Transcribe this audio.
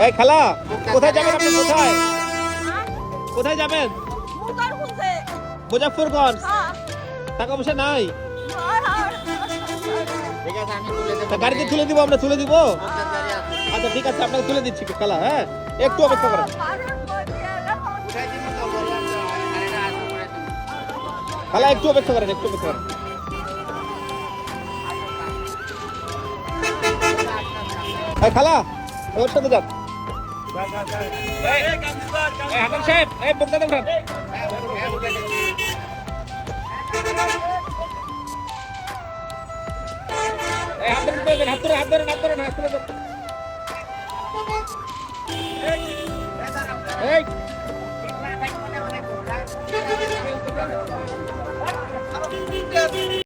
এই খালা কোথায় যাবেন আপনি? কোথায় যাবেন? মুজাফফরগঞ্জ। টাকা পয়সা নাই, গাড়িতে তুলে দিব, আমরা তুলে দিব। আচ্ছা ঠিক আছে, আপনাকে তুলে দিচ্ছি খালা। হ্যাঁ একটু অপেক্ষা করেন খালা, একটু অপেক্ষা করেন, একটু অপেক্ষা করেন। খালা ওর সাথে যান। হাসান সাহেব, এই বক্তা দেন।